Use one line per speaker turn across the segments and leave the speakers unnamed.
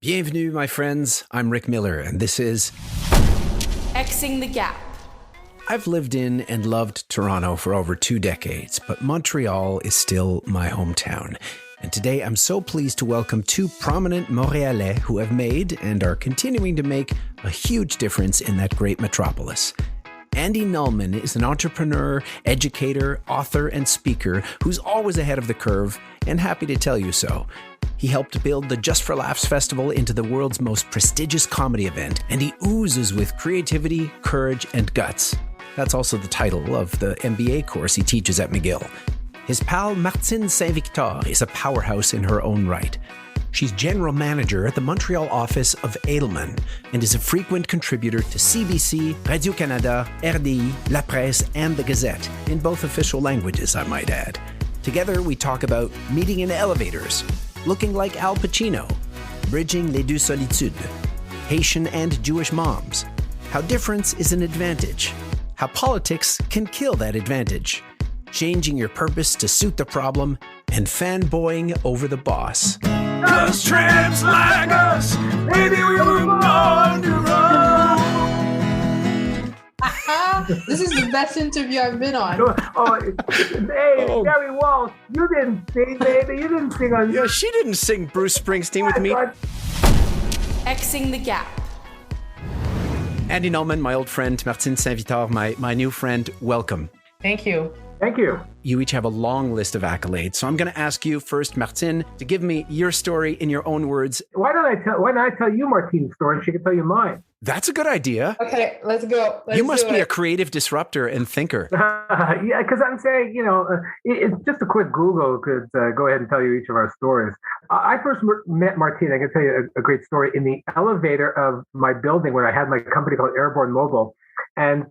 Bienvenue, my friends. I'm Rick Miller, and this is
Xing the Gap.
I've lived in and loved Toronto for over 2 decades, but Montreal is still my hometown. And today I'm so pleased to welcome 2 prominent Montréalais who have made and are continuing to make a huge difference in that great metropolis. Andy Nulman is an entrepreneur, educator, author, and speaker who's always ahead of the curve and happy to tell you so. He helped build the Just for Laughs Festival into the world's most prestigious comedy event, and he oozes with creativity, courage, and guts. That's also the title of the MBA course he teaches at McGill. His pal Martine St-Victor is a powerhouse in her own right. She's general manager at the Montreal office of Edelman and is a frequent contributor to CBC, Radio-Canada, RDI, La Presse and The Gazette, in both official languages, I might add. Together, we talk about meeting in elevators, looking like Al Pacino, bridging les Deux Solitudes, Haitian and Jewish moms, how difference is an advantage, how politics can kill that advantage, changing your purpose to suit the problem, and fanboying over the boss. 'Cause tramps like us, maybe we were born to run.
This is the best interview I've been on.
Gary Walsh, you didn't sing, baby. You didn't sing on.
Yeah, she didn't sing Bruce Springsteen with me.
Xing the Gap.
Andy Nulman, my old friend, Martine St-Victor, my new friend, welcome.
Thank you.
Thank you.
You each have a long list of accolades, so I'm going to ask you first, Martine, to give me your story in your own words.
Why don't I tell you Martine's story and she can tell you mine?
That's a good idea.
Okay, let's go.
You must be a creative disruptor and thinker.
Yeah, because I'm saying, it's just a quick Google could go ahead and tell you each of our stories. I first met Martine, I can tell you a great story, in the elevator of my building when I had my company called Airborne Mobile. And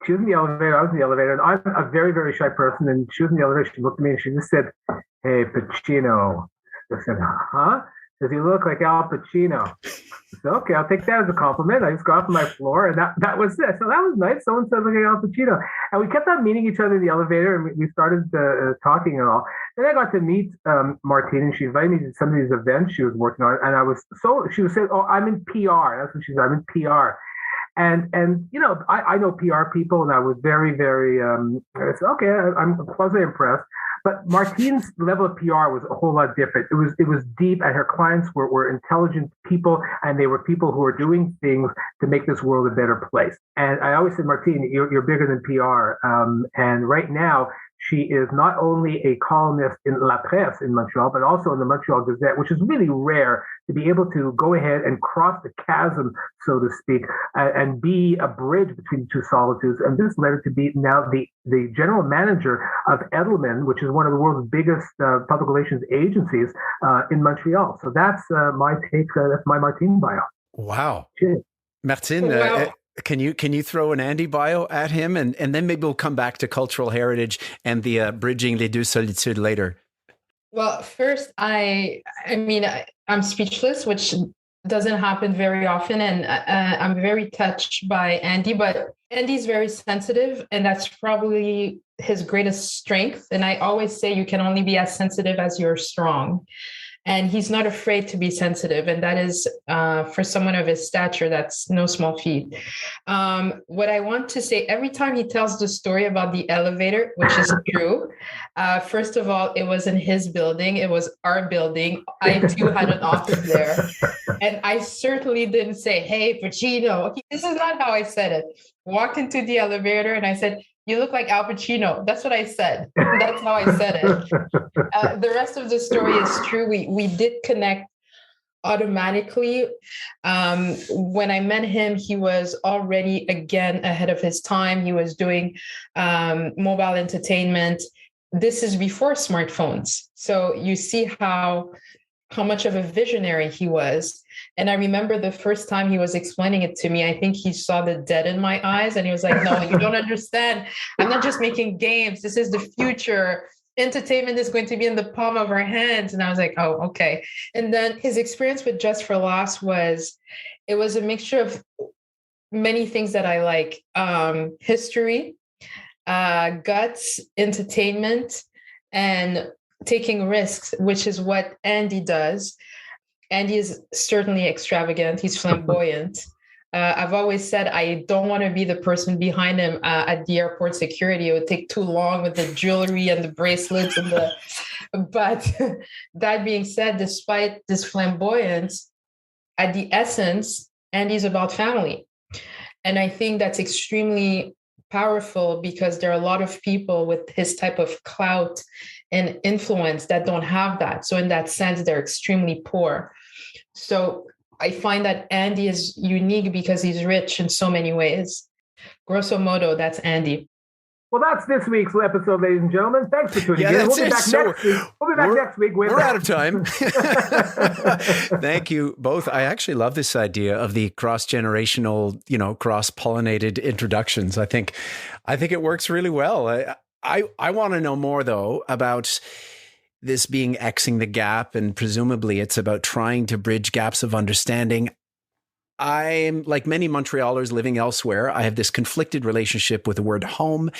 she was in the elevator, I was in the elevator, and I'm a very, very shy person. And she was in the elevator, she looked at me and she just said, "Hey, Pacino." I said, "Huh? Does he look like Al Pacino?" I said, "Okay, I'll take that as a compliment." I just got off my floor and that was it. So that was nice. Someone said, "Look like Al Pacino." And we kept on meeting each other in the elevator and we started talking and all. Then I got to meet Martine, and she invited me to some of these events she was working on. And she was saying, "Oh, I'm in PR." That's what she said, "I'm in PR." And I know PR people, and I was very, very, I said, okay, I'm pleasantly impressed. But Martine's level of PR was a whole lot different. It was deep, and her clients were intelligent people, and they were people who were doing things to make this world a better place. And I always said, Martine, you're bigger than PR. And right now, she is not only a columnist in La Presse in Montreal, but also in the Montreal Gazette, which is really rare to be able to go ahead and cross the chasm, so to speak, and be a bridge between 2 solitudes. And this led her to be now the general manager of Edelman, which is one of the world's biggest public relations agencies in Montreal. So that's my take. That's my Martine bio.
Wow.
Cheers.
Martine,
Wow.
Can you throw an Andy bio at him? And then maybe we'll come back to cultural heritage and the bridging les deux solitudes later.
Well, first, I'm speechless, which doesn't happen very often. And I'm very touched by Andy, but Andy's very sensitive, and that's probably his greatest strength. And I always say you can only be as sensitive as you're strong. And he's not afraid to be sensitive. And that is, for someone of his stature, that's no small feat. What I want to say, every time he tells the story about the elevator, which is true, first of all, it wasn't his building. It was our building. I too had an office there. And I certainly didn't say, "Hey, Pacino." This is not how I said it. Walked into the elevator and I said, "You look like Al Pacino." That's what I said. That's how I said it. The rest of the story is true. We did connect automatically. When I met him, he was already, again, ahead of his time. He was doing mobile entertainment. This is before smartphones. So you see how much of a visionary he was. And I remember the first time he was explaining it to me, I think he saw the dead in my eyes and he was like, "No, you don't understand. I'm not just making games. This is the future. Entertainment is going to be in the palm of our hands." And I was like, "Oh, okay." And then his experience with Just for Laughs was a mixture of many things that I like. History, guts, entertainment, and taking risks, which is what Andy does. Andy is certainly extravagant. He's flamboyant. I've always said I don't want to be the person behind him at the airport security. It would take too long with the jewelry and the bracelets and the. But that being said, despite this flamboyance, at the essence, Andy's about family, and I think that's extremely powerful because there are a lot of people with his type of clout and influence that don't have that. So in that sense, they're extremely poor. So I find that Andy is unique because he's rich in so many ways. Grosso modo, that's Andy.
Well, that's this week's episode, ladies and gentlemen. Thanks for tuning in. We'll be back next week. Next week.
We're out of time. Thank you both. I actually love this idea of the cross-generational, cross-pollinated introductions. I think it works really well. I want to know more, though, about this being Xing the gap, and presumably it's about trying to bridge gaps of understanding. I'm like many Montrealers living elsewhere. I have this conflicted relationship with the word home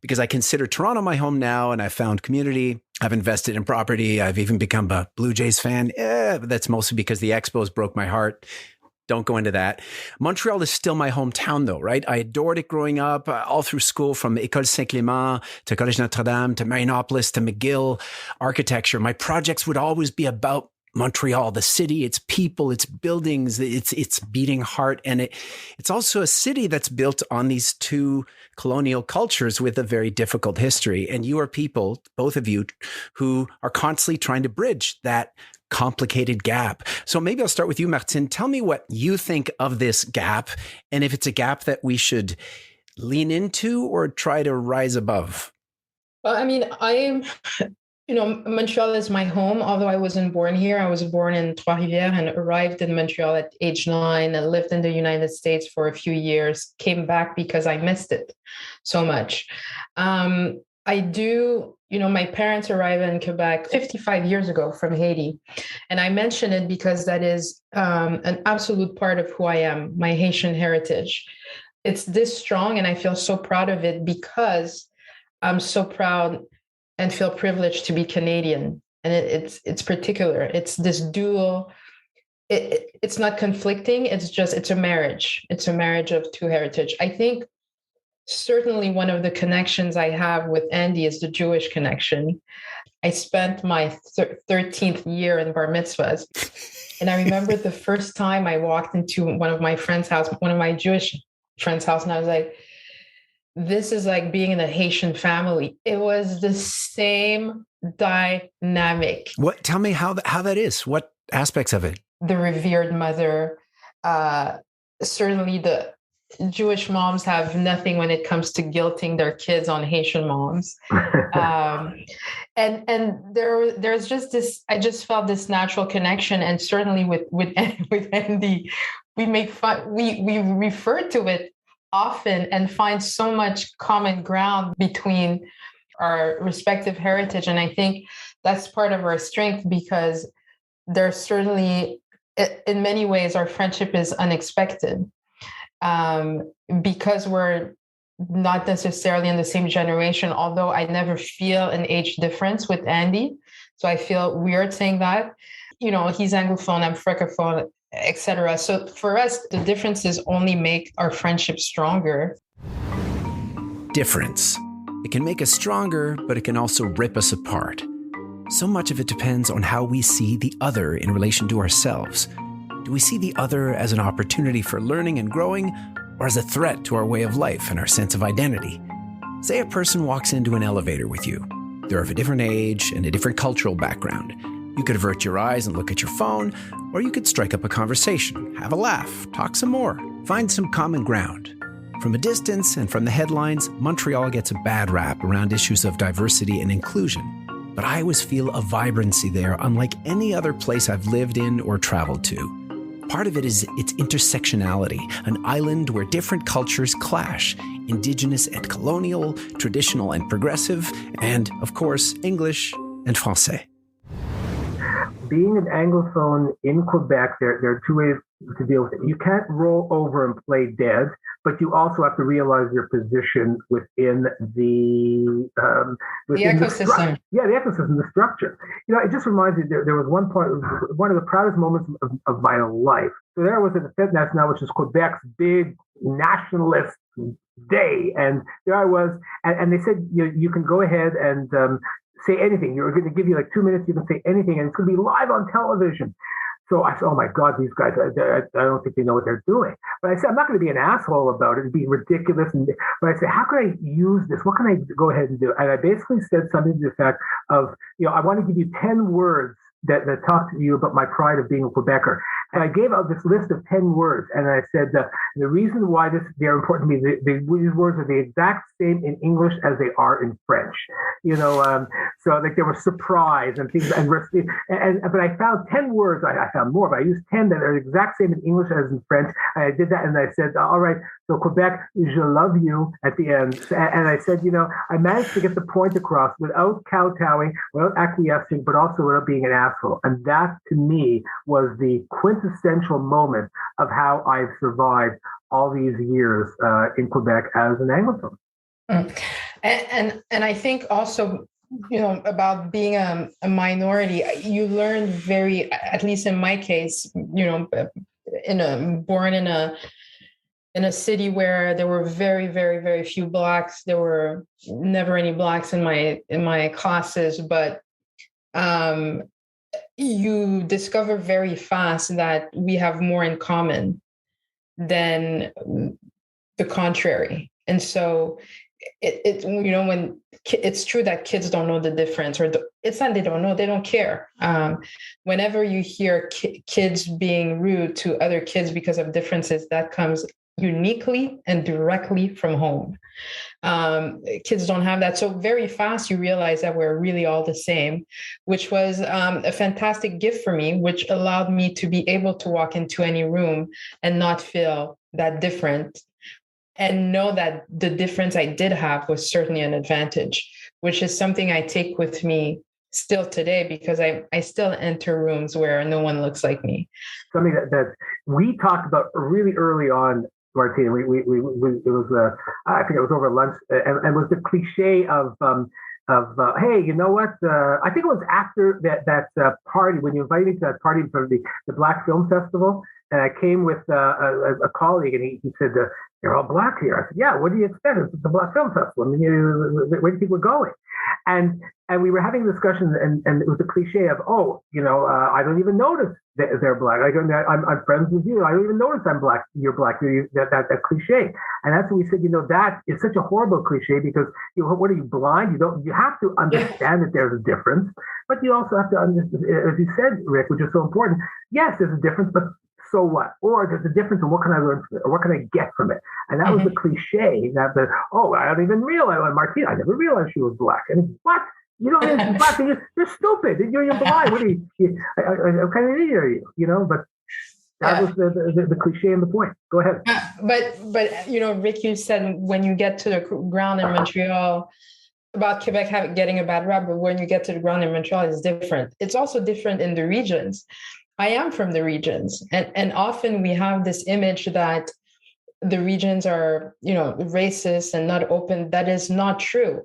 because I consider Toronto my home now, and I've found community. I've invested in property. I've even become a Blue Jays fan. But that's mostly because the Expos broke my heart. Don't go into that. Montreal is still my hometown, though, right? I adored it growing up, all through school, from École Saint-Clément to Collège Notre-Dame to Marianopolis to McGill, architecture. My projects would always be about Montreal, the city, its people, its buildings, its beating heart. And it's also a city that's built on these two colonial cultures with a very difficult history. And you are people, both of you, who are constantly trying to bridge that complicated gap. So maybe I'll start with you, Martine. Tell me what you think of this gap, and if it's a gap that we should lean into or try to rise above.
Well, I mean, Montreal is my home, although I wasn't born here. I was born in Trois-Rivières and arrived in Montreal at age 9 and lived in the United States for a few years, came back because I missed it so much. My parents arrived in Quebec 55 years ago from Haiti. And I mention it because that is an absolute part of who I am, my Haitian heritage. It's this strong, and I feel so proud of it because I'm so proud and feel privileged to be Canadian. And it's particular. It's this dual, it's not conflicting. It's a marriage. It's a marriage of two heritage. I think certainly one of the connections I have with Andy is the Jewish connection. I spent my 13th year in bar mitzvahs. And I remember the first time I walked into one of my friend's house, one of my Jewish friend's house, and I was like, this is like being in a Haitian family. It was the same dynamic.
What? Tell me how that is. What aspects of it?
The revered mother. Certainly the Jewish moms have nothing when it comes to guilting their kids on Haitian moms. And there's just this, I just felt this natural connection. And certainly with Andy, we make fun, we refer to it often and find so much common ground between our respective heritage. And I think that's part of our strength because there's certainly, in many ways, our friendship is unexpected. Because we're not necessarily in the same generation, although I never feel an age difference with Andy. So I feel weird saying that. He's Anglophone, I'm Francophone, etc. So for us, the differences only make our friendship stronger.
Difference. It can make us stronger, but it can also rip us apart. So much of it depends on how we see the other in relation to ourselves. Do we see the other as an opportunity for learning and growing, or as a threat to our way of life and our sense of identity? Say a person walks into an elevator with you. They're of a different age and a different cultural background. You could avert your eyes and look at your phone, or you could strike up a conversation, have a laugh, talk some more, find some common ground. From a distance and from the headlines, Montreal gets a bad rap around issues of diversity and inclusion. But I always feel a vibrancy there unlike any other place I've lived in or traveled to. Part of it is its intersectionality, an island where different cultures clash, Indigenous and colonial, traditional and progressive, and, of course, English and Francais.
Being an Anglophone in Quebec, there are two ways to deal with it. You can't roll over and play dead, but you also have to realize your position within the
ecosystem.
The ecosystem, the structure. It just reminds me, there was one point, one of the proudest moments of my life. So there was at the Fête Nationale, which is Quebec's big nationalist day. And there I was, and they said, you can go ahead and say anything. You're going to give you like 2 minutes, you can say anything, and it's going to be live on television. So I said, oh my God, these guys, I don't think they know what they're doing. But I said, I'm not going to be an asshole about it and be ridiculous. But I said, how can I use this? What can I go ahead and do? And I basically said something to the effect of, I want to give you 10 words that talk to you about my pride of being a Quebecer. And I gave out this list of 10 words. And I said, the reason why they're important to me, these words are the exact same in English as they are in French. So like there was surprise and things. But I found 10 words. I found more, but I used 10 that are the exact same in English as in French. And I did that. And I said, all right, so Quebec, je love you at the end. And I said, I managed to get the point across without kowtowing, without acquiescing, but also without being an asshole. And that, to me, was the quintessential moment of how I've survived all these years in Quebec as an Anglophone.
And I think also, about being a minority, you learn at least in my case, born in a city where there were very, very, very few Blacks. There were never any Blacks in my classes, but you discover very fast that we have more in common than the contrary. And so when it's true that kids don't know the difference, it's not they don't know, they don't care. Whenever you hear kids being rude to other kids because of differences, that comes uniquely and directly from home. Kids don't have that. So very fast, you realize that we're really all the same, which was a fantastic gift for me, which allowed me to be able to walk into any room and not feel that different, and know that the difference I did have was certainly an advantage, which is something I take with me still today, because I still enter rooms where no one looks like me.
Something that we talked about really early on, Martine. It was I think it was over lunch, and was the cliche of hey, you know what? I think it was after that party, when you invited me to that party for the Black Film Festival, and I came with a colleague, and he said, "You're all Black here." I said, "Yeah, what do you expect? It's the Black Film Festival. I mean, where do you think we're going?" And we were having a discussion, and it was a cliche of, I don't even notice that they're Black. I'm friends with you. I don't even notice I'm Black. You're Black. That cliche. And that's what we said, that is such a horrible cliche, because what are you, blind? You have to understand that there's a difference, but you also have to understand, as you said, Rick, which is so important. Yes, there's a difference, but so what? Or there's a difference, and what can I learn from it? Or what can I get from it? And that was the cliche that I don't even realize, Martine, I never realized she was Black. And what? You don't know Black, you're stupid. You're blind. What are you? What kind of idiot are you? But that was the cliche and the point. Go ahead.
But Rick, you said when you get to the ground in Montreal, about Quebec getting a bad rap, but when you get to the ground in Montreal, it's different. It's also different in the regions. I am from the regions, and often we have this image that the regions are, racist and not open. That is not true.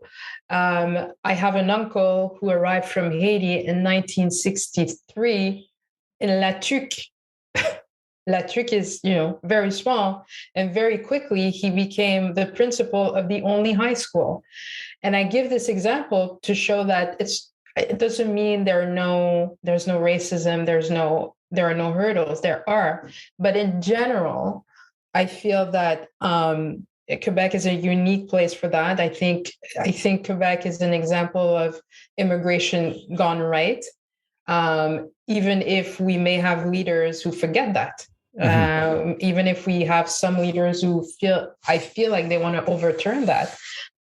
I have an uncle who arrived from Haiti in 1963 in La Tuque. La Tuque is, very small, and very quickly he became the principal of the only high school. And I give this example to show that it doesn't mean there's no racism, there are no hurdles. There are, but in general, I feel that Quebec is a unique place for that. I think Quebec is an example of immigration gone right, even if we may have leaders who forget that. Even if we have some leaders who I feel like they want to overturn that.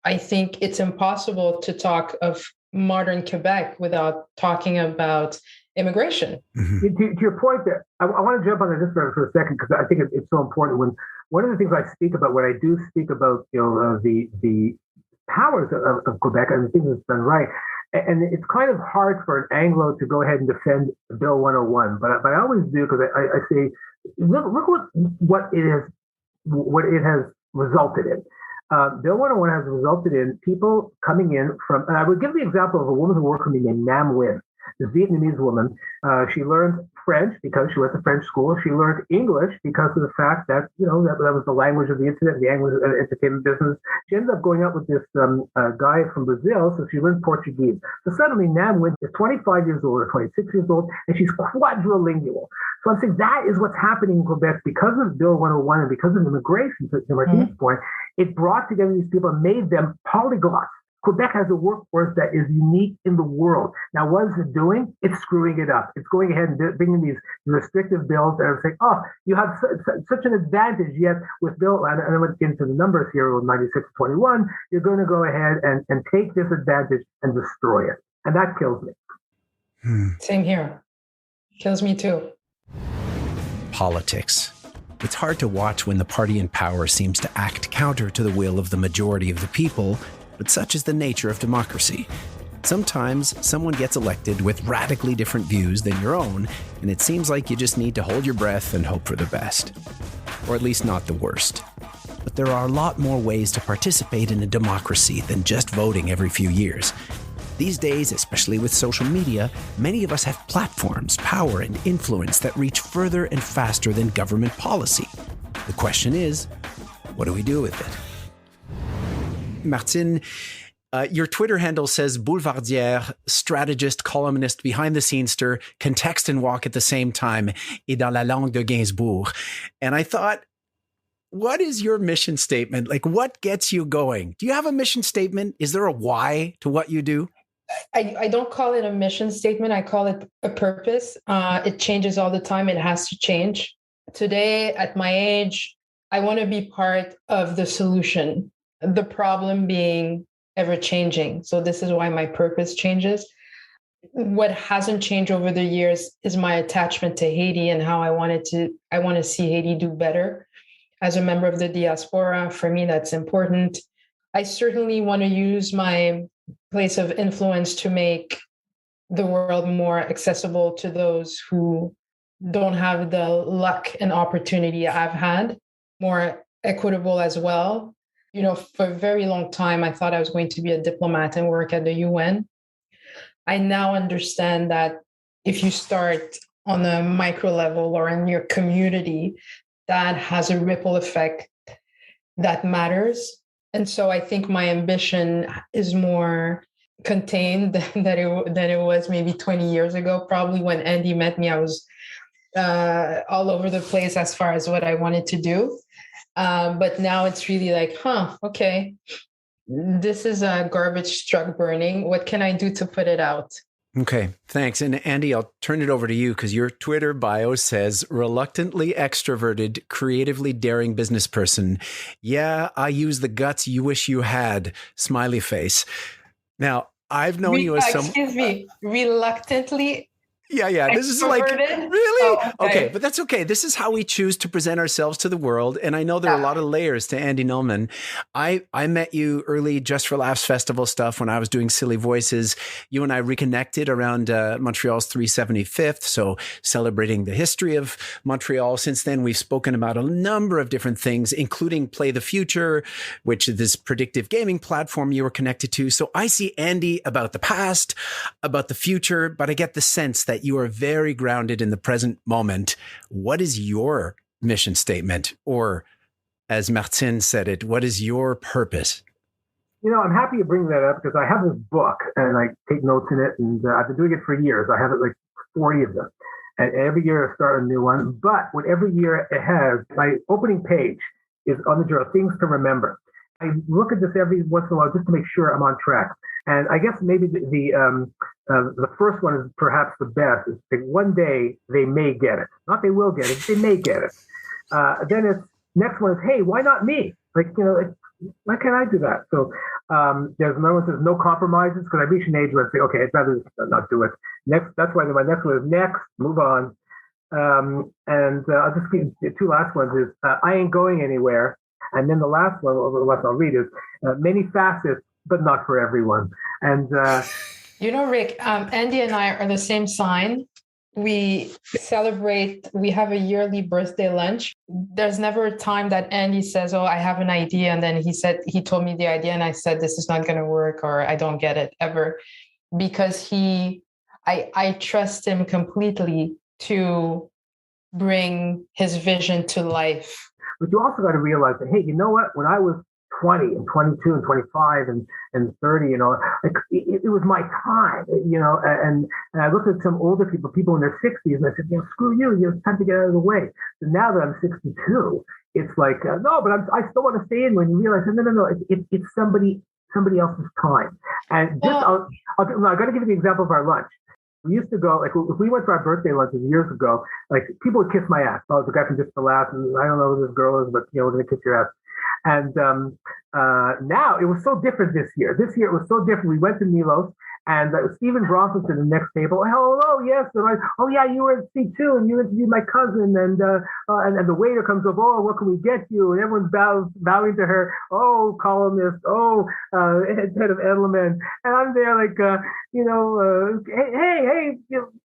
I think it's impossible to talk of modern Quebec without talking about immigration.
To your point there, I want to jump on this for a second, because I think it's so important. When one of the things I speak about, when I do speak about the powers of Quebec and the things that's done right, and it's kind of hard for an Anglo to go ahead and defend Bill 101, but I always do, because I say, look what it has resulted in. Bill 101 has resulted in people coming in from, and I would give the example of a woman who worked for me named Nam Nguyen, this Vietnamese woman. She learned French because she went to French school. She learned English because of the fact that, that was the language of the internet, the language of the entertainment business. She ended up going out with this guy from Brazil, so she learned Portuguese. So suddenly Nam Nguyen is 25 years old or 26 years old, and she's quadrilingual. So I'm saying that is what's happening in Quebec because of Bill 101 and because of immigration, to Martine's point. It brought together these people and made them polyglots. Quebec has a workforce that is unique in the world. Now, what is it doing? It's screwing it up. It's going ahead and bringing these restrictive bills that are saying, you have such an advantage, yet with Bill, and I'm going to get into the numbers here, with 96-21, you're going to go ahead and take this advantage and destroy it. And that kills me.
Same here. Kills me too.
Politics. It's hard to watch when the party in power seems to act counter to the will of the majority of the people, but such is the nature of democracy. Sometimes someone gets elected with radically different views than your own, and it seems like you just need to hold your breath and hope for the best. Or at least not the worst. But there are a lot more ways to participate in a democracy than just voting every few years. These days, especially with social media, many of us have platforms, power, and influence that reach further and faster than government policy. The question is, what do we do with it? Martine, your Twitter handle says boulevardière, strategist, columnist, behind-the-scenester, can text and walk at the same time, et dans la langue de Gainsbourg. And I thought, what is your mission statement? Like, what gets you going? Do you have a mission statement? Is there a why to what you do?
I don't call it a mission statement. I call it a purpose. It changes all the time. It has to change. Today, at my age, I want to be part of the solution, the problem being ever changing. So this is why my purpose changes. What hasn't changed over the years is my attachment to Haiti and how I want to see Haiti do better. As a member of the diaspora, for me, that's important. I certainly want to use my place of influence to make the world more accessible to those who don't have the luck and opportunity I've had, more equitable as well. For a very long time, I thought I was going to be a diplomat and work at the UN. I now understand that if you start on a micro level or in your community, that has a ripple effect that matters. And so I think my ambition is more contained than it was maybe 20 years ago. Probably when Andy met me, I was all over the place as far as what I wanted to do. But now it's really like, okay, this is a garbage truck burning. What can I do to put it out?
Okay, thanks. And Andy, I'll turn it over to you because your Twitter bio says, reluctantly extroverted, creatively daring business person. Yeah, I use the guts you wish you had. Smiley face. Now, I've known you as some...
Excuse me, reluctantly...
Yeah. This is like, really? Oh, okay, but that's okay. This is how we choose to present ourselves to the world. And I know there are a lot of layers to Andy Nulman. I met you early Just for Laughs festival stuff when I was doing Silly Voices. You and I reconnected around Montreal's 375th. So celebrating the history of Montreal. Since then, we've spoken about a number of different things, including Play the Future, which is this predictive gaming platform you were connected to. So I see Andy about the past, about the future, but I get the sense that you are very grounded in the present moment. What is your mission statement? Or as Martine said it, what is your purpose?
I'm happy you bring that up because I have this book and I take notes in it, and I've been doing it for years. I have it like 40 of them. And every year I start a new one. But what every year it has, my opening page is on the journal, things to remember. I look at this every once in a while just to make sure I'm on track. And I guess maybe the first one is perhaps the best. Is that one day they may get it. Not they will get it. They may get it. Then it's next one is, hey, why not me? Why can't I do that? So there's another one that says no compromises because I reach an age where I say, okay, I'd rather not do it. Next, that's why my next one is next. Move on. And I'll just give the two last ones is I ain't going anywhere. And then the last one, or the last I'll read is many facets, but not for everyone. And
Rick, Andy and I are the same sign. we celebrate, we have a yearly birthday lunch. There's never a time that Andy says, oh, I have an idea. And then he told me the idea and I said, this is not going to work, or I don't get it ever, because I trust him completely to bring his vision to life.
But you also got to realize that, hey, you know what? When I was 20 and 22 and 25 and 30, it was my time, and I looked at some older people in their 60s, and I said, screw you, it's time to get out of the way. So now that I'm 62, it's like, no, but I still want to stay in. When you realize, no, it's somebody else's time. And just, I got to give you the example of our lunch. We used to go, like, if we went for our birthday lunches years ago, like, people would kiss my ass. Oh, it's the guy from Just for Laughs, and I don't know who this girl is, but, we're going to kiss your ass. And now it was so different this year. This year it was so different. We went to Milos, and Stephen Bronson to the next table. Hello, yes. And oh yeah, you were at C2, and you interviewed my cousin. And the waiter comes up. Oh, what can we get you? And everyone's bowing to her. Oh, columnist. Oh, head of Edelman. And I'm there like, hey,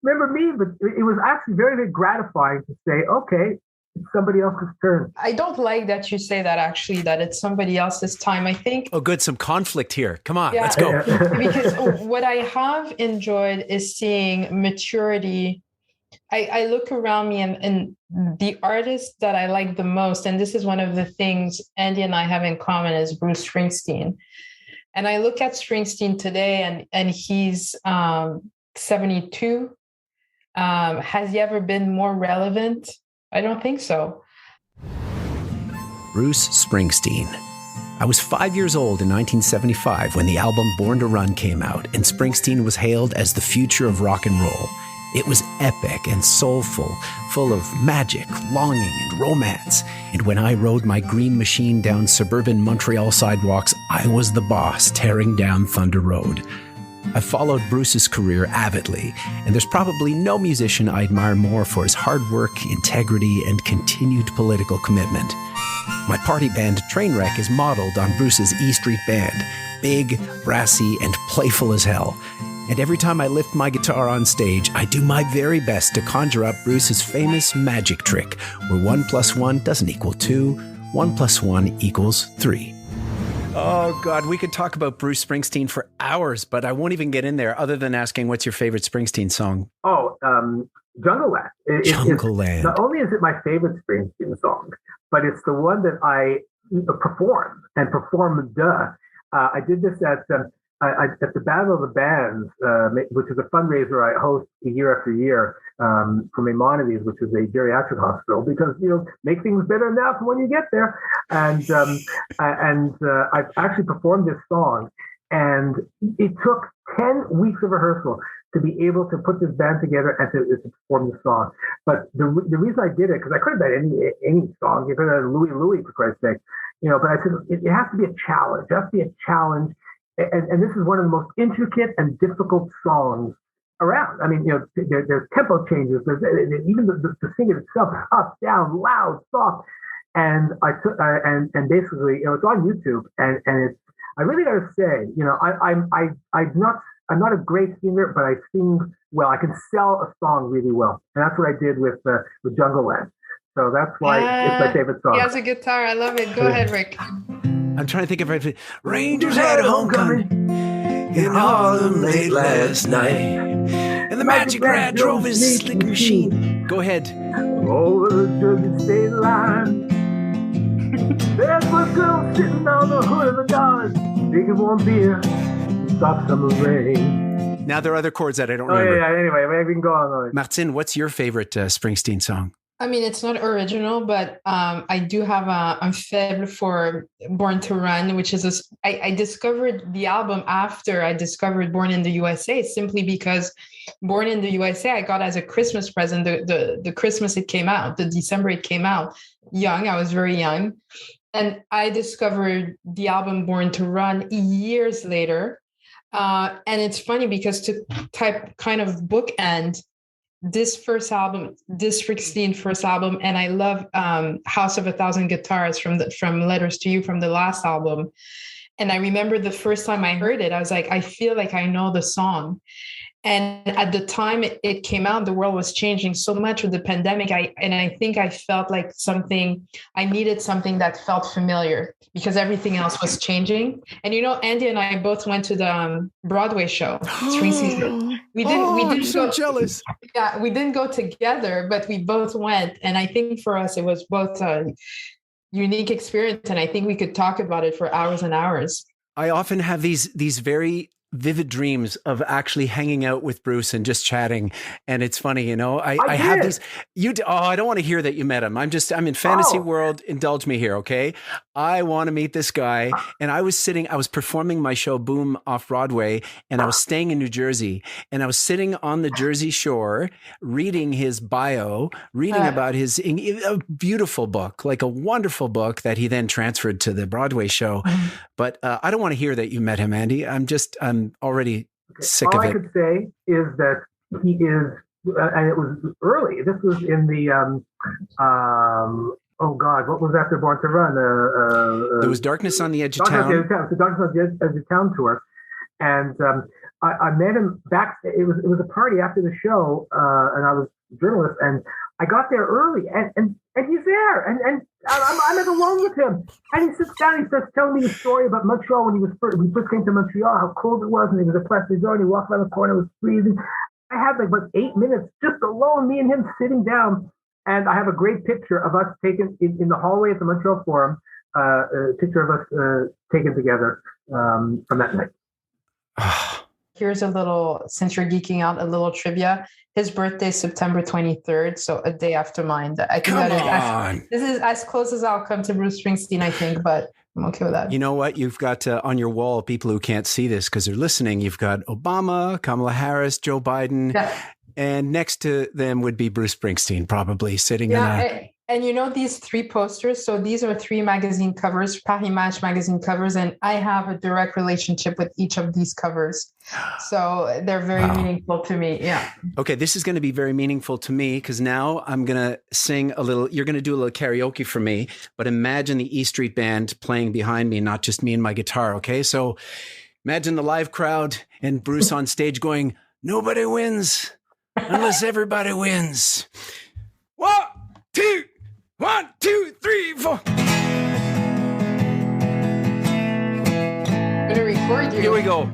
remember me? But it was actually very, very gratifying to say, okay, it's somebody else's turn.
I don't like that you say that, actually, that it's somebody else's time. I think...
Oh, good. Some conflict here. Come on, let's go.
Because what I have enjoyed is seeing maturity. I look around me and the artists that I like the most, and this is one of the things Andy and I have in common, is Bruce Springsteen. And I look at Springsteen today and he's 72. Has he ever been more relevant? I don't think so.
Bruce Springsteen. I was 5 years old in 1975 when the album Born to Run came out, and Springsteen was hailed as the future of rock and roll. It was epic and soulful, full of magic, longing, and romance. And when I rode my green machine down suburban Montreal sidewalks, I was the boss tearing down Thunder Road. I've followed Bruce's career avidly, and there's probably no musician I admire more for his hard work, integrity, and continued political commitment. My party band Trainwreck is modeled on Bruce's E Street Band, big, brassy, and playful as hell. And every time I lift my guitar on stage, I do my very best to conjure up Bruce's famous magic trick, where 1 + 1 doesn't equal 2, 1 + 1 equals 3. Oh, God, we could talk about Bruce Springsteen for hours, but I won't even get in there other than asking, what's your favorite Springsteen song?
Oh, Jungle Land.
Jungle Land.
Not only is it my favorite Springsteen song, but it's the one that I performed. I did this at the Battle of the Bands, which is a fundraiser I host year after year for Maimonides, which is a geriatric hospital, because make things better now for when you get there. And I've actually performed this song, and it took 10 weeks of rehearsal to be able to put this band together and to perform the song. But the reason I did it, because I could have done any song, you could have done Louie, for Christ's sake, but I said it has to be a challenge. It has to be a challenge. And this is one of the most intricate and difficult songs around. I mean, there's tempo changes. There's even the singing itself, up, down, loud, soft. And I took and basically, it's on YouTube, and it's. I really got to say, I'm not a great singer, but I sing well. I can sell a song really well, and that's what I did with Jungle Land. So that's why it's my favorite song.
He has a guitar. I love it. Go ahead, Rick.
I'm trying to think of it. Rangers had a homecoming in Harlem late last night, and the Magic Rat drove his slick machine. Go ahead.
Over the Jersey state line, there's a girl sitting on the hood of a Dodge, drinking warm beer, stop summer rain.
Now there are other chords that I don't remember.
Yeah. Anyway, we can go on.
Martine, what's your favorite Springsteen song?
I mean, it's not original, but I do have a faible for Born to Run, which is I discovered the album after I discovered Born in the USA, simply because Born in the USA I got as a Christmas present the Christmas it came out, the December it came out. I was very young. And I discovered the album Born to Run years later. And it's funny because to kind of bookend this first album, this Springsteen first album, and I love House of a Thousand Guitars from Letters to You from the last album. And I remember the first time I heard it, I was like, I feel like I know the song. And at the time it came out, the world was changing so much with the pandemic. I think I felt like I needed something that felt familiar because everything else was changing. And Andy and I both went to the Broadway show, spring season. We didn't
I'm so jealous.
Yeah, we didn't go together, but we both went. And I think for us, it was both a unique experience. And I think we could talk about it for hours and hours.
I often have these very vivid dreams of actually hanging out with Bruce and just chatting. And it's funny, I have these, I don't want to hear that you met him. I'm in fantasy world. Indulge me here. Okay. I want to meet this guy. And I was performing my show Boom off Broadway, and I was staying in New Jersey, and I was sitting on the Jersey shore, reading his bio, about a beautiful book, like a wonderful book that he then transferred to the Broadway show. But I don't want to hear that you met him, Andy. I'm already sick of it.
All I could say is that he is, and it was early. This was in the, oh God, what was after Born to Run?
There was Darkness on the Edge of Town.
The Darkness on the Edge of Town tour. And I met him back, it was a party after the show, and I was a journalist, and I got there early, and he's there, and I'm alone with him, and he sits down, he starts telling me a story about Montreal when we first came to Montreal, how cold it was, and he was a Place des Arts, and he walked around the corner, it was freezing. I had like about 8 minutes just alone, me and him sitting down, and I have a great picture of us taken in the hallway at the Montreal Forum, a picture of us taken together from that night.
Here's a little, since you're geeking out, a little trivia. His birthday is September 23rd, so a day after mine. I think this is as close as I'll come to Bruce Springsteen, I think, but I'm okay with that.
You know what? You've got on your wall, people who can't see this because they're listening, you've got Obama, Kamala Harris, Joe Biden, and next to them would be Bruce Springsteen, probably sitting in a...
And these 3 posters, so these are 3 magazine covers, Paris Match magazine covers, and I have a direct relationship with each of these covers. So they're very meaningful to me. Yeah.
Okay, this is going to be very meaningful to me because now I'm going to sing a little, you're going to do a little karaoke for me, but imagine the E Street Band playing behind me, not just me and my guitar, okay? So imagine the live crowd and Bruce on stage going, "Nobody wins unless everybody wins." 1, 2, 1, 2, 3, 4.
I'm gonna record you.
Here we go.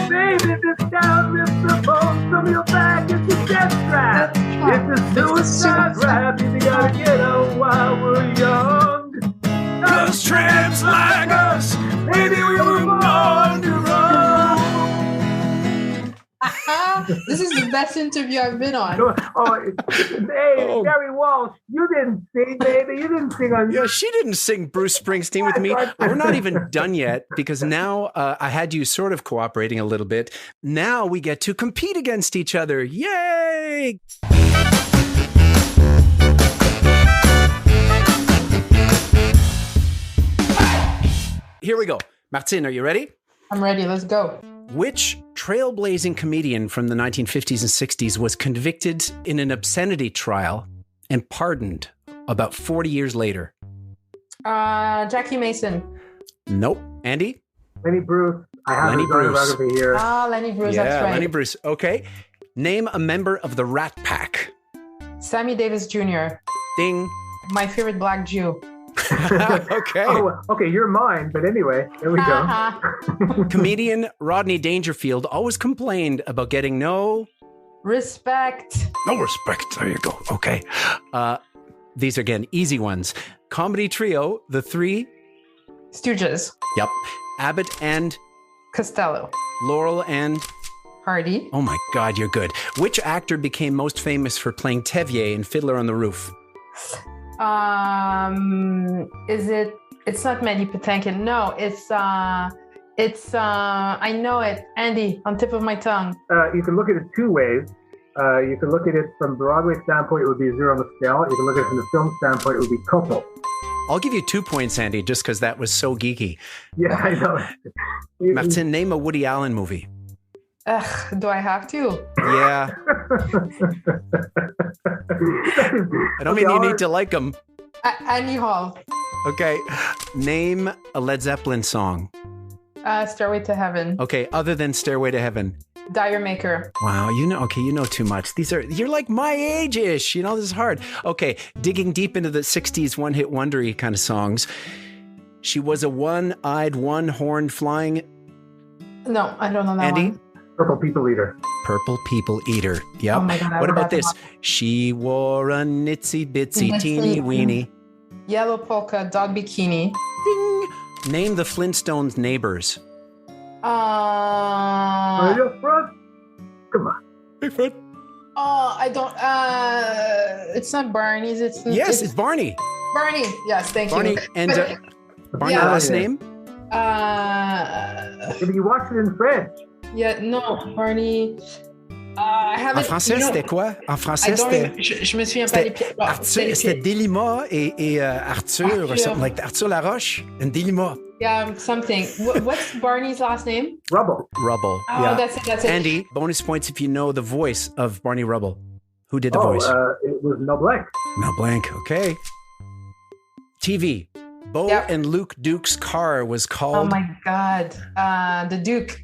Baby, this town is supposed from your back. It's a death trap. It's a suicide rap. You gotta get out while we're young.
Those tramps like us, maybe we were born to run.
This is the best interview I've been on.
Gary Walsh, you didn't sing, baby. You didn't sing on.
Yeah, she didn't sing Bruce Springsteen with me. We're not even done yet because now I had you sort of cooperating a little bit. Now we get to compete against each other. Yay! Here we go. Martine, are you ready?
I'm ready. Let's go.
Which trailblazing comedian from the 1950s and 60s was convicted in an obscenity trial and pardoned about 40 years later?
Jackie Mason.
Nope. Andy?
Lenny Bruce. I have
Lenny Bruce.
Here.
Lenny Bruce, that's right.
Lenny Bruce. Okay. Name a member of the Rat Pack.
Sammy Davis Jr.
Ding.
My favorite black Jew.
Okay.
Okay, you're mine, but anyway, there we go.
Comedian Rodney Dangerfield always complained about getting no
respect.
No respect. There you go. Okay. These are, again, easy ones. Comedy trio, the Three
Stooges.
Yep. Abbott and
Costello.
Laurel and
Hardy.
Oh my God, you're good. Which actor became most famous for playing Tevier in Fiddler on the Roof?
It's not Mandy Patinkin. No, it's I know it. Andy, on tip of my tongue.
You can look at it 2 ways. You can look at it from Broadway standpoint, it would be Zero Mostel. You can look at it from the film standpoint, it would be Coppola.
I'll give you 2 points, Andy, just because that was so geeky.
Yeah, I know.
Martine, name a Woody Allen movie.
Do I have to?
Yeah. I don't mean you need to like them.
Annie Hall.
Okay. Name a Led Zeppelin song.
Stairway to Heaven.
Okay, other than Stairway to Heaven.
Dyer maker.
Wow, you know too much. You're like my age-ish. This is hard. Okay, digging deep into the 60s one-hit wondery kind of songs. She was a one-eyed, one-horned flying...
No, I don't know that
Andy?
one.
Purple People Eater.
Purple People Eater. Yep.
Oh my God,
what about this?
One.
She wore a nitsy-bitsy teeny weeny.
Yellow polka dot bikini.
Ding! Name the Flintstones' neighbors.
Are you front? Come on.
Hey, Fred.
I don't. It's not Barney's.
Yes, it's Barney.
Barney. Yes, thank
Barney
you.
and Barney last name?
You watch it in French.
Yeah, no, Barney. I haven't.
En français, c'était quoi? En français, c'était...
Je me souviens pas les pieds.
C'était Delima et Arthur, or something like that. Arthur Laroche and Delima.
Yeah, something. What's Barney's last name?
Rubble.
Oh,
yeah. That's it.
Andy, bonus points if you know the voice of Barney Rubble. Who did the voice?
It was Mel Blanc.
Mel Blanc, okay. TV. Bo and Luke Duke's car was called...
Oh my God. The Duke.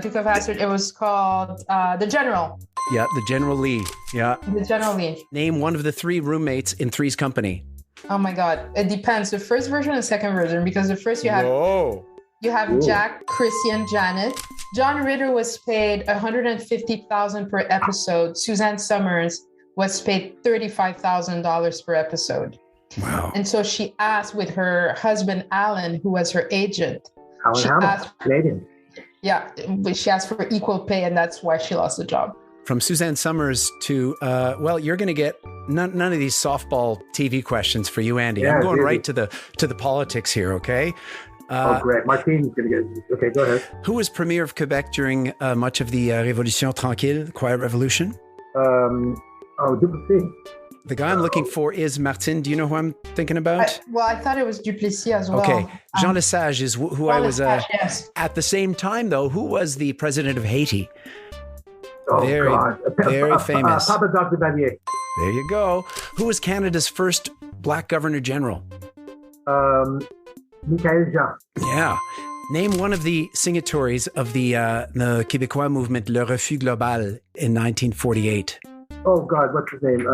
Duke of Hazzard. It was called The General.
Yeah, the General Lee. Yeah.
The General Lee.
Name one of the three roommates in Three's Company.
Oh my God. It depends. The first version and second version, because the first you have Jack, Chrissy, and Janet. John Ritter was paid $150,000 per episode. Suzanne Summers was paid $35,000 per episode.
Wow.
And so she asked with her husband, Alan, who was her agent.
Canadian.
Yeah, she asked for equal pay, and that's why she lost the job.
From Suzanne Summers to, you're going to get none of these softball TV questions for you, Andy. I'm going right to the politics here, okay?
Great. Martine's going to get it. Okay, go ahead.
Who was Premier of Quebec during much of the Révolution Tranquille, the Quiet Revolution?
Duplessis.
The guy I'm looking for is Martine. Do you know who I'm thinking about?
I thought it was Duplessis as well.
Okay. Jean Lesage is who I was...
yes.
At the same time, though, who was the president of Haiti?
Oh,
very,
God.
very famous.
Papa Dr. Vanier.
There you go. Who was Canada's first black governor general?
Michael Jean.
Yeah. Name one of the signatories of the Québécois movement Le Refus Global in 1948.
Oh, God, what's his name?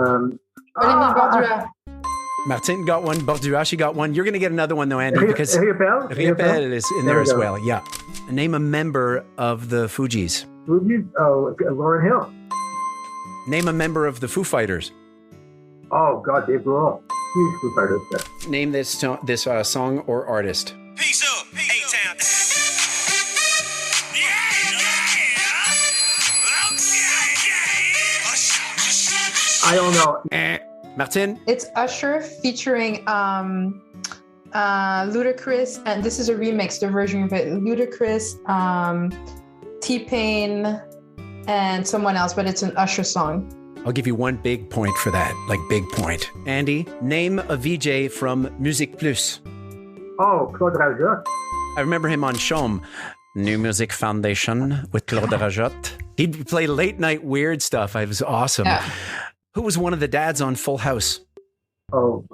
Martine got one. Borduas, got one. You're going to get another one, though, Andy, because Riopelle is in there as well. Yeah. Name a member of the Fugees.
Fugees? Oh, Lauryn Hill.
Name a member of the Foo Fighters.
Oh, God, Dave Grohl. Huge Foo Fighters. Yeah.
Name this song or artist.
Peace up, A-Town.
I don't know.
Martine?
It's Usher featuring Ludacris, and this is a remix, the version of it. Ludacris, T-Pain, and someone else, but it's an Usher song.
I'll give you one big point for that, like big point. Andy, name a VJ from Musique Plus.
Oh, Claude Rajotte.
I remember him on Chaume, New Music Foundation with Claude Rajotte. He'd play late night weird stuff. It was awesome. Yeah. Who was one of the dads on Full House?
Oh,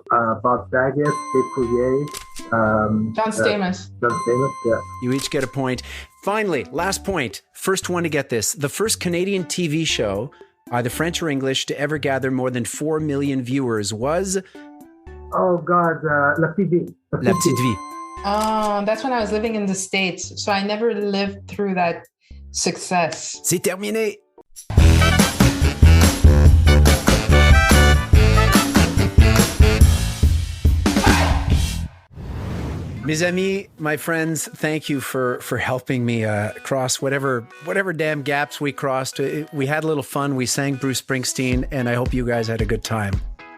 Bob Saget, Dave Coulier.
John Stamos.
John Stamos, yeah.
You each get a point. Finally, last point. First one to get this. The first Canadian TV show, either French or English, to ever gather more than 4 million viewers was...
Oh, God, La Petite Vie.
La Petite Vie.
Oh, that's when I was living in the States. So I never lived through that success.
C'est terminé. Mes amis, my friends, thank you for helping me cross whatever damn gaps we crossed. We had a little fun. We sang Bruce Springsteen, and I hope you guys had a good time.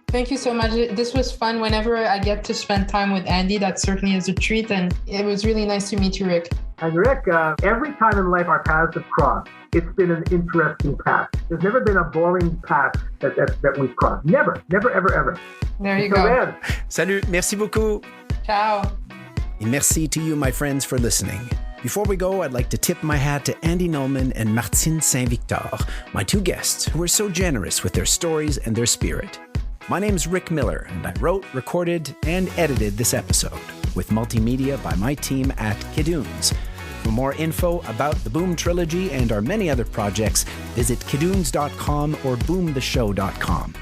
Thank you so much. This was fun. Whenever I get to spend time with Andy, that certainly is a treat. And it was really nice to meet you, Rick.
And Rick, every time in life our paths have crossed, it's been an interesting path. There's never been a boring path that we've crossed. Never, ever, ever.
There you go.
Salut, merci beaucoup.
Ciao.
And merci to you, my friends, for listening. Before we go, I'd like to tip my hat to Andy Nulman and Martine St-Victor, my two guests who are so generous with their stories and their spirit. My name's Rick Miller, and I wrote, recorded, and edited this episode with multimedia by my team at Kidunes. For more info about the Boom Trilogy and our many other projects, visit kidunes.com or boomtheshow.com.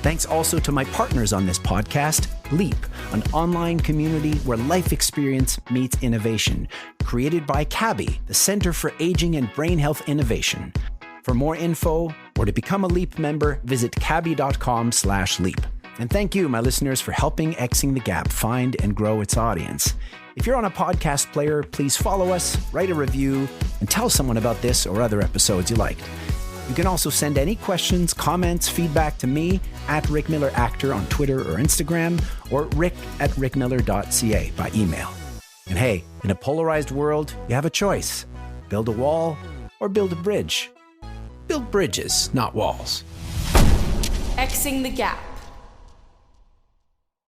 Thanks also to my partners on this podcast, Leap, an online community where life experience meets innovation, created by CABI, the Center for Aging and Brain Health Innovation. For more info or to become a Leap member, visit cabi.com/leap. And thank you, my listeners, for helping Xing the Gap find and grow its audience. If you're on a podcast player, please follow us, write a review, and tell someone about this or other episodes you liked. You can also send any questions, comments, feedback to me at Rick Miller Actor on Twitter or Instagram, or rick@rickmiller.ca by email. And hey, in a polarized world, you have a choice. Build a wall or build a bridge. Build bridges, not walls.
Xing the Gap.